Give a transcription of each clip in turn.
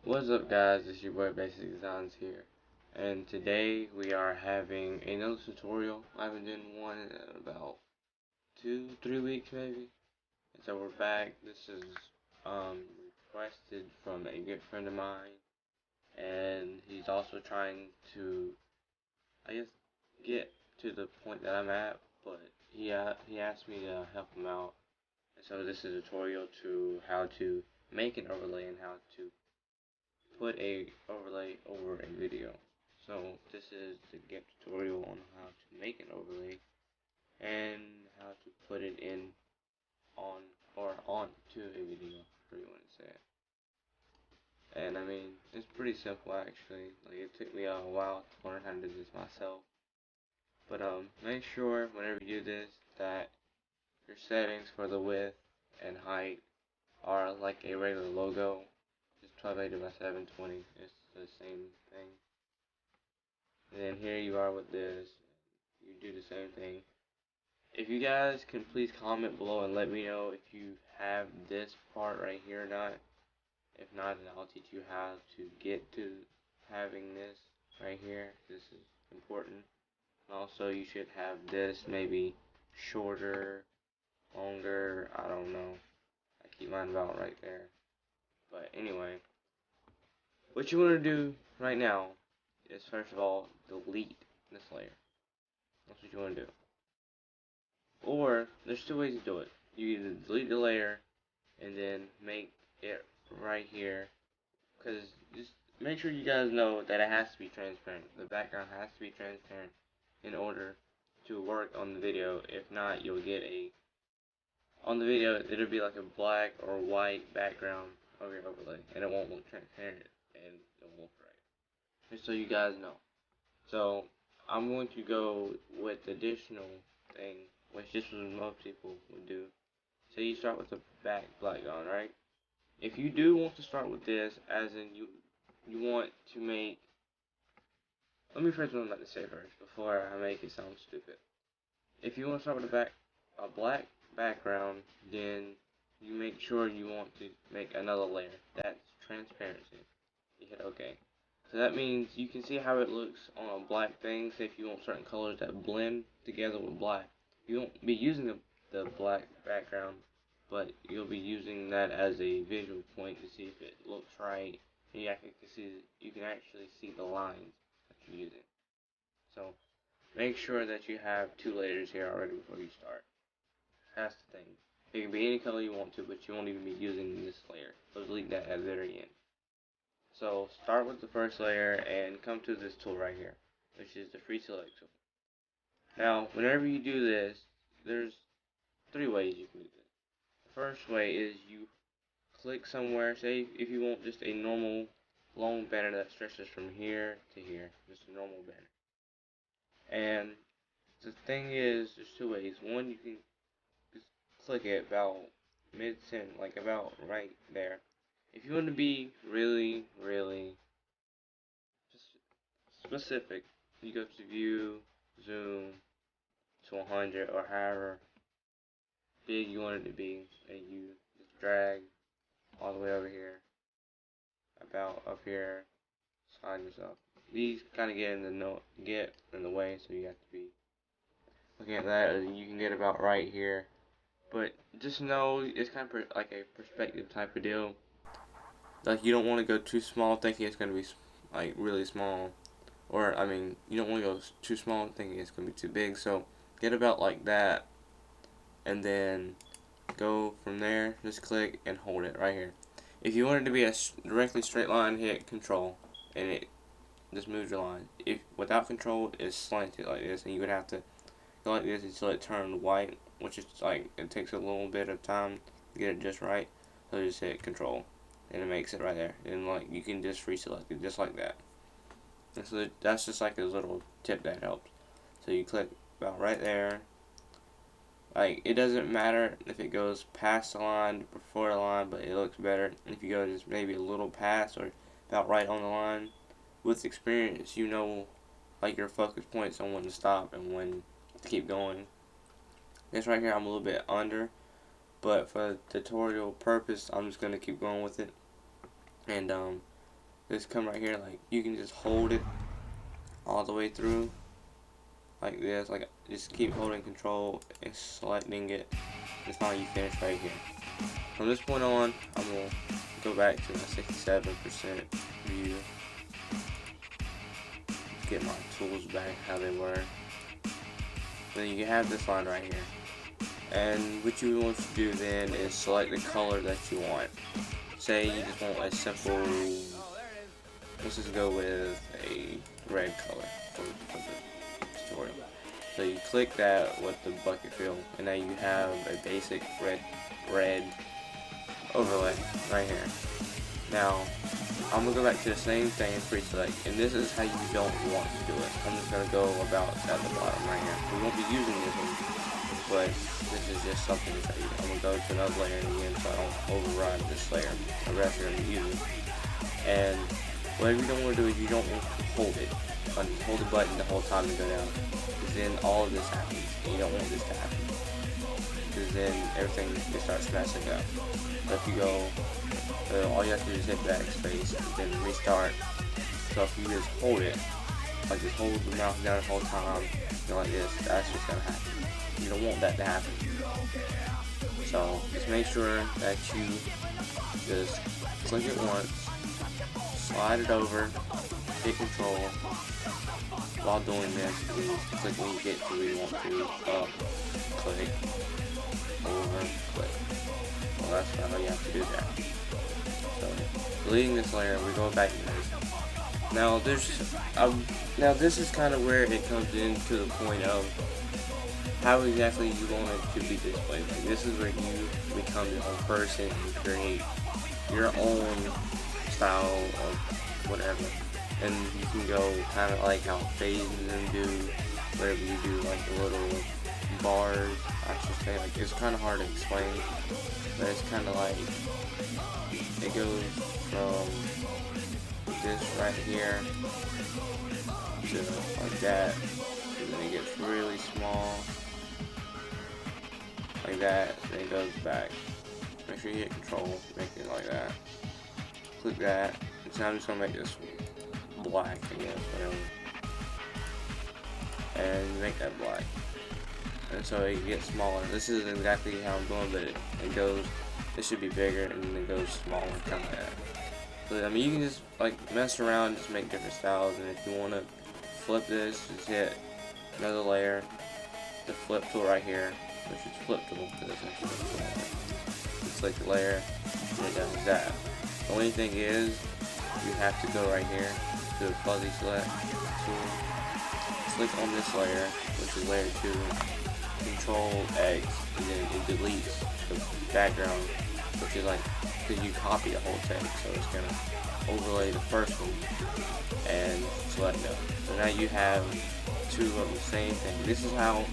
What's up, guys? It's your boy Basic Designs here, and today we are having another tutorial. I haven't done one in about 2-3 weeks maybe, and so we're back. This is requested from a good friend of mine, and he's also trying to, I guess, get to the point that I'm at, but he asked me to help him out, and so this is a tutorial to how to make an overlay and how to put a overlay over a video. So this is the Gimp tutorial on how to make an overlay and how to put it in on or onto a video, whatever you want to say it. And I mean, it's pretty simple actually. Like, it took me a while to learn how to do this myself. But make sure whenever you do this that your settings for the width and height are like a regular logo. It's 1280 by 720. It's the same thing. And then here you are with this. You do the same thing. If you guys can please comment below and let me know if you have this part right here or not. If not, then I'll teach you how to get to having this right here. This is important. And also, you should have this maybe shorter, longer, I don't know. I keep mine about right there. But anyway, what you want to do right now is first of all delete this layer. That's what you want to do. Or there's two ways to do it. You either delete the layer and then make it right here, because just make sure you guys know that it has to be transparent. The background has to be transparent in order to work on the video. If not, you'll get on the video it'll be like a black or white background of your overlay, and it won't look transparent and it won't look right. Just so you guys know. So I'm going to go with the additional thing, which this is what most people would do. So you start with the back background, right? If you do want to start with this, as in you want to make, let me first what I'm about to say first before I make it sound stupid. If you want to start with a black background, then you make sure you want to make another layer. That's transparency. You hit OK. So that means you can see how it looks on a black thing. Say if you want certain colors that blend together with black, you won't be using the black background, but you'll be using that as a visual point to see if it looks right. And you can actually see the lines that you're using. So make sure that you have two layers here already before you start. That's the thing. It can be any color you want to, but you won't even be using this layer. So delete that at the very end. So start with the first layer and come to this tool right here, which is the free select tool. Now, whenever you do this, there's three ways you can do this. The first way is you click somewhere, say if you want just a normal long banner that stretches from here to here, just a normal banner. And the thing is, there's two ways. One, you can just click it about mid-center, like about right there. If you want to be really specific, you go to view, zoom to 100 or however big you want it to be, and you just drag all the way over here, about up here, slide yourself. These kind of get in the way, so you have to be looking at that. And you can get about right here, but just know it's kind of like a perspective type of deal. Like, you don't want to go too small thinking it's going to be like really small, or I mean, you don't want to go too small thinking it's going to be too big. So get about like that, and then go from there. Just click and hold it right here. If you want it to be a directly straight line, hit Control, and it just moves your line. If without Control, it's slanted like this, and you would have to go like this until it turned white, which is like, it takes a little bit of time to get it just right. So just hit Control, and it makes it right there. And like, you can just reselect it just like that. And so that's just like a little tip that helps. So you click about right there. Like, it doesn't matter if it goes past the line, before the line, but it looks better if you go just maybe a little past or about right on the line. With experience, you know, like, your focus points on when to stop and when to keep going. This right here, I'm a little bit under, but for tutorial purpose, I'm just going to keep going with it. And just come right here, like you can just hold it all the way through like this, like just keep holding control and selecting it until you finish right here. From this point on, I'm gonna go back to my 67% view, get my tools back how they were. Then you have this line right here, and what you want to do then is select the color that you want. Say you just want a simple, let's just go with a red color for the tutorial. So you click that with the bucket fill, and now you have a basic red overlay right here. Now I'm gonna go back to the same thing and pre-select, and this is how you don't want to do it. I'm just gonna go about at the bottom right here. We won't be using this one, but this is just something to tell you. I'm gonna go to another layer again so I don't override this layer. The rest are gonna be using. And what you don't want to do is you don't want to hold it. Hold the button the whole time to go down, because then all of this happens. And you don't want this to happen, because then everything just starts messing up. So if you go, all you have to do is hit backspace, then restart. So if you just hold it, like just hold the mouse down the whole time, like this, that's just gonna happen. You don't want that to happen. So just make sure that you just click it once, slide it over, hit control. While doing this, click when you get to where you want to, up, click, over, click. Well, that's how you have to do that. So, deleting this layer, we go back to this. Now, this is kind of where it comes into the point of how exactly you want it to be displayed. Like, this is where you become your own person and create your own style of whatever. And you can go kind of like how phase and then do whatever you do, like the little bars, I should say. Like, it's kind of hard to explain, but it's kind of like it goes from this right here to like that, and then it gets really small like that, then it goes back. Make sure you hit control, make it like that, click that, and so I'm just gonna make this black, I guess, whatever, and make that black, and so it gets smaller. This is exactly how I'm doing, but it goes, it should be bigger, and then it goes smaller, kind of like that. So, I mean, you can just like mess around, just make different styles, and if you want to flip this, just hit another layer, the flip tool right here, which is flip tool, because it's actually flip tool. Just select the layer, and it does that. The only thing is, you have to go right here to the fuzzy select tool, click on this layer, which is layer 2, Control X, and then it deletes the background, which is like, because you copy the whole text, so it's gonna overlay the first one and select no. So now you have two of the same thing. This is how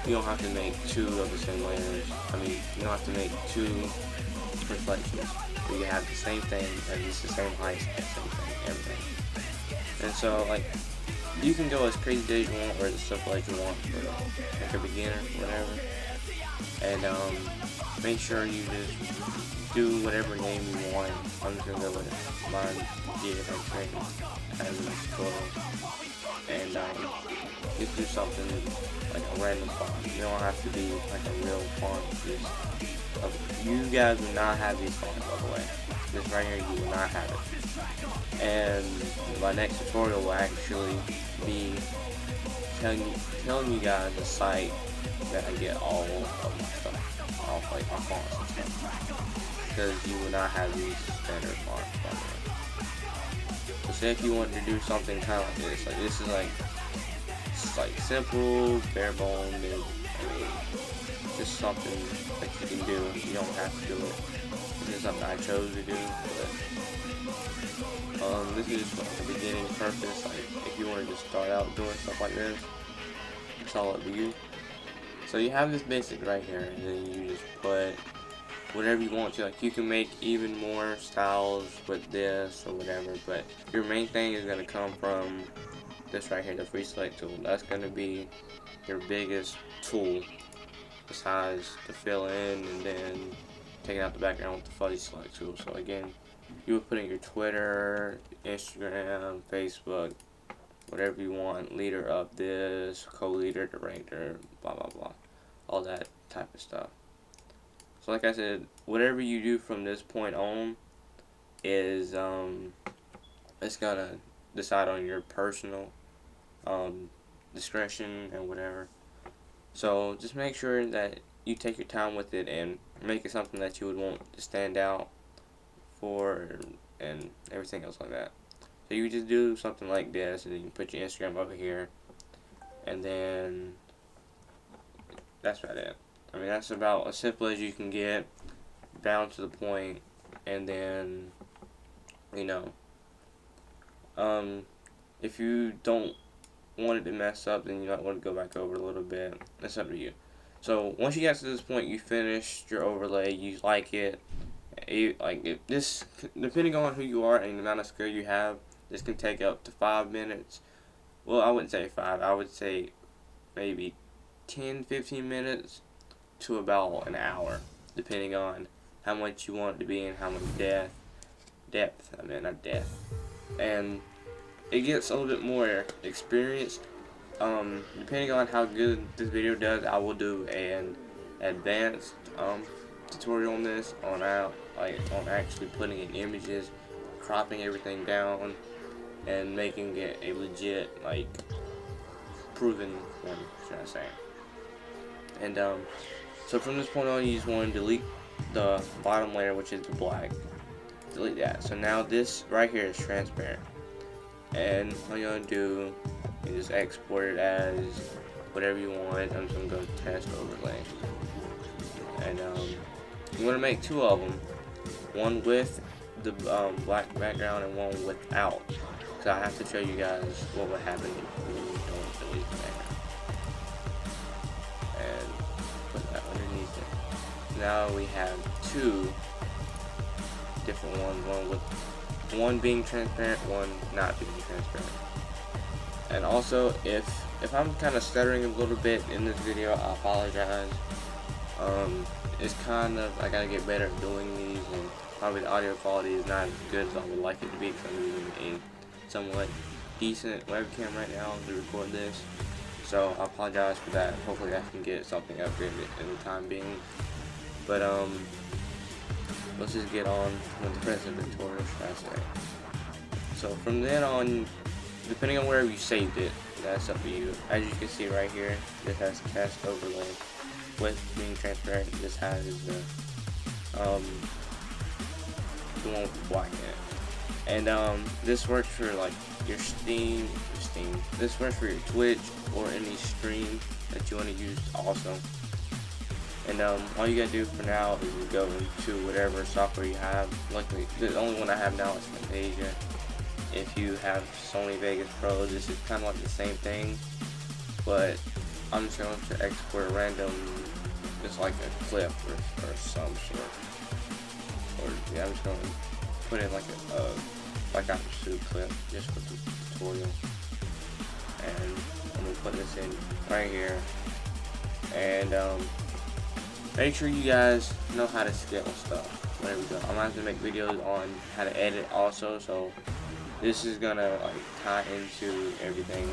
you don't have to make two of the same layers. I mean, you don't have to make two reflections. You have the same thing, and it's the same height, same thing, everything. And so, like, you can go as crazy as you want, or as simple as you want for like a beginner, whatever. And make sure you just do whatever name you want. I'm just gonna go with mine, GFX as a photo, and just do something like a random font. You don't have to be like a real font. Just you guys will not have these fonts, by the way. This right here, you will not have it. And my next tutorial will actually be telling you guys the site that I get all of my stuff off, like my fonts and stuff. Because you will not have these standard fonts, by the way. So say if you wanted to do something kind of like this is like, it's like simple, bare bones, I mean, just something that you can do. You don't have to do it. This is something I chose to do, but this is just like a beginning purpose. Like if you wanted to start out doing stuff like this, it's all up to you. So you have this basic right here, and then you just put whatever you want to. Like you can make even more styles with this or whatever, but your main thing is gonna come from this right here, the free select tool. That's gonna be your biggest tool, besides the fill in and then taking out the background with the fuzzy select tool. So again, you would put in your Twitter, Instagram, Facebook, whatever you want, leader of this, co-leader, director, blah blah blah, all that type of stuff. So like I said, whatever you do from this point on is it's gonna decide on your personal discretion and whatever. So just make sure that you take your time with it and make it something that you would want to stand out for and everything else like that. So you just do something like this, and then you put your Instagram over here, and then that's about it. I mean, that's about as simple as you can get, down to the point, and then, you know, if you don't want it to mess up, then you might want to go back over a little bit. That's up to you. So once you get to this point, you finished your overlay, you like it, this, depending on who you are and the amount of skill you have, this can take up to 5 minutes. Well, I wouldn't say 5, I would say maybe 10-15 minutes to about an hour, depending on how much you want it to be and how much depth, I mean, not depth. And it gets a little bit more experienced. Depending on how good this video does, I will do an advanced tutorial on this, on actually putting in images, cropping everything down, and making it a legit, proven one, should I say. And so from this point on, you just want to delete the bottom layer, which is the black. Delete that. So now this right here is transparent, and all you're gonna do is just export it as whatever you want. I'm just gonna go test overlay, and you want to make 2 of them, one with the black background and one without. So I have to show you guys what would happen if you don't delete the background, and put that underneath it. Now we have 2 different ones, one being transparent, one not being transparent. And also, if I'm kind of stuttering a little bit in this video, I apologize. It's kind of, I gotta get better at doing these, and probably the audio quality is not as good as I would like it to be, because I'm using a somewhat decent webcam right now to record this. So I apologize for that. Hopefully I can get something upgraded in the time being. But let's just get on with the rest of the tutorial, should I say. So from then on, depending on wherever you saved it, that's up to you. As you can see right here, this has test overlay with being transparent. This has the one with the black in it. And this works for your Steam. This works for your Twitch or any stream that you want to use also. And all you gotta do for now is you go into whatever software you have. Luckily, the only one I have now is Camtasia. If you have Sony Vegas Pro, this is kind of like the same thing, but I'm just going to export a random, just like a clip or some sort. Or yeah, I'm just going to put in like a pursuit clip just for the tutorial, and I'm going to put this in right here. And make sure you guys know how to scale stuff. There we go. I'm going to have to make videos on how to edit also, so this is gonna tie into everything.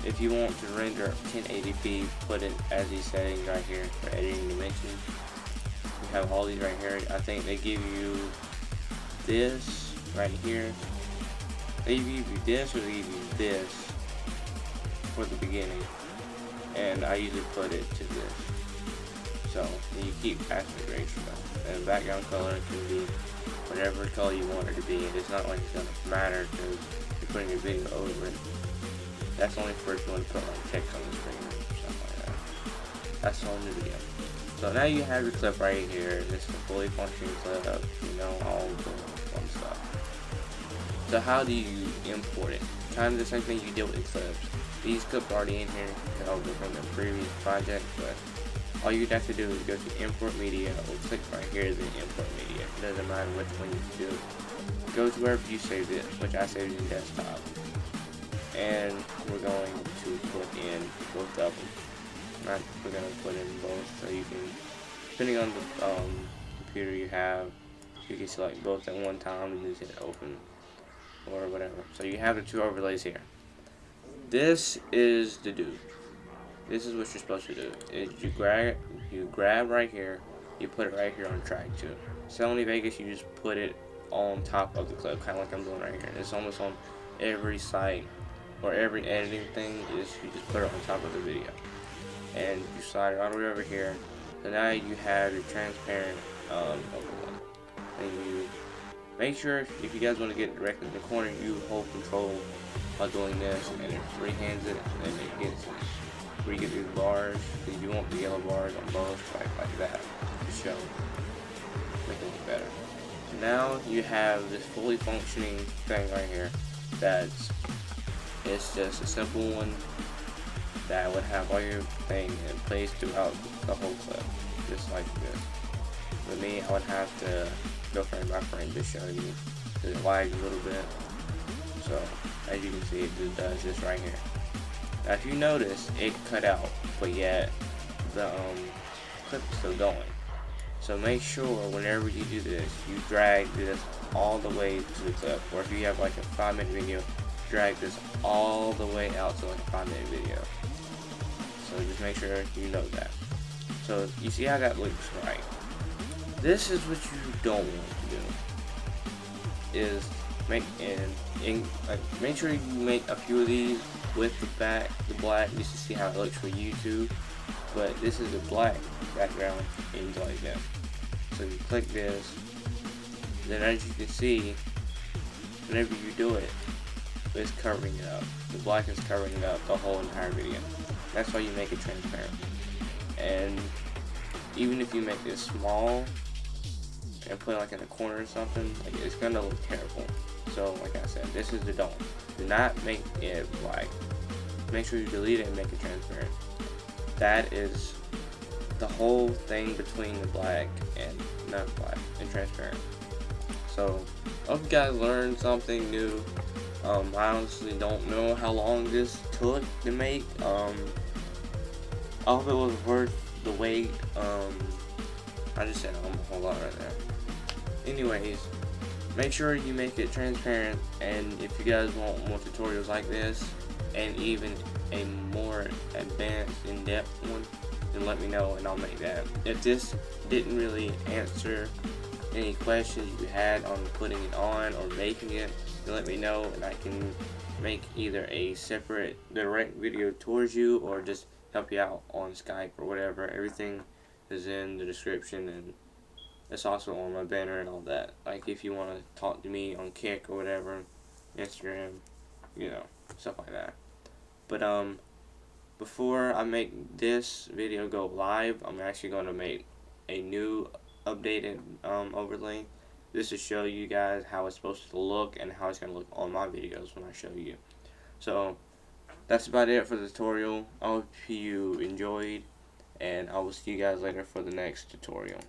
If you want to render 1080p, put it as these settings right here for editing dimensions. You have all these right here. I think they give you this right here. They give you this, or they give you this for the beginning, and I usually put it to this. So then you keep aspect ratio, and background color can be whatever color you want it to be. It's not like it's gonna matter because you're putting your video over it. That's only for if you want to put text on the screen or something like that. That's all in the video. So now you have your clip right here. This is a fully functioning clip, all the fun stuff. So how do you import it? Kind of the same thing you did with the clips. These clips are already in here because I was from the previous project, but all you'd have to do is go to import media, or click right here to import media. It doesn't matter which one you do. Go to wherever you saved it, which I saved in desktop. And we're going to put in both of them. We're going to put in both, so you can, depending on the computer you have, you can select both at one time and just hit open or whatever. So you have the two overlays here. This is the do. This is what you're supposed to do. Is you grab right here, you put it right here on track 2. Sony Vegas, you just put it on top of the clip, kind of like I'm doing right here. It's almost on every site or every editing thing. Is you just put it on top of the video, and you slide it all the way over here. So now you have your transparent overlay, and you make sure if you guys want to get it directly in the corner, you hold control by doing this, and it freehands it, and it gets it. Where you get these bars, because you want the yellow bars on both, like that, to show, make it look better. So now you have this fully functioning thing right here. It's just a simple one that would have all your thing in place throughout the whole clip, just like this. For me, I would have to go frame by frame to show you, because it lags a little bit. So as you can see, it just does this right here. Now if you notice, it cut out, but yet the clip is still going. So make sure whenever you do this, you drag this all the way to the clip. Or if you have like a 5-minute video, drag this all the way out to like a 5-minute video. So just make sure you know that. So you see how that looks right. This is what you don't want to do. Is make sure you make a few of these with the black just to see how it looks for YouTube. But this is a black background in like that. So you click this, then as you can see, whenever you do it, it's covering it up. The black is covering it up the whole entire video. That's why you make it transparent. And even if you make this small and put it like in a corner or something, like it's gonna look terrible. So like I said, this is the don't. Do not make it black. Make sure you delete it and make it transparent. That is the whole thing between the black and not black and transparent. So I hope you guys learned something new. I honestly don't know how long this took to make. I hope it was worth the wait. I just said a whole lot right there. Anyways, make sure you make it transparent, and if you guys want more tutorials like this and even a more advanced, in-depth one, then let me know and I'll make that. If this didn't really answer any questions you had on putting it on or making it, then let me know and I can make either a separate direct video towards you or just help you out on Skype or whatever. Everything is in the description, and it's also on my banner and all that. Like if you want to talk to me on Kick or whatever, Instagram, you know, stuff like that. But before I make this video go live, I'm actually going to make a new updated overlay. This to show you guys how it's supposed to look and how it's going to look on my videos when I show you. So that's about it for the tutorial. I hope you enjoyed, and I will see you guys later for the next tutorial.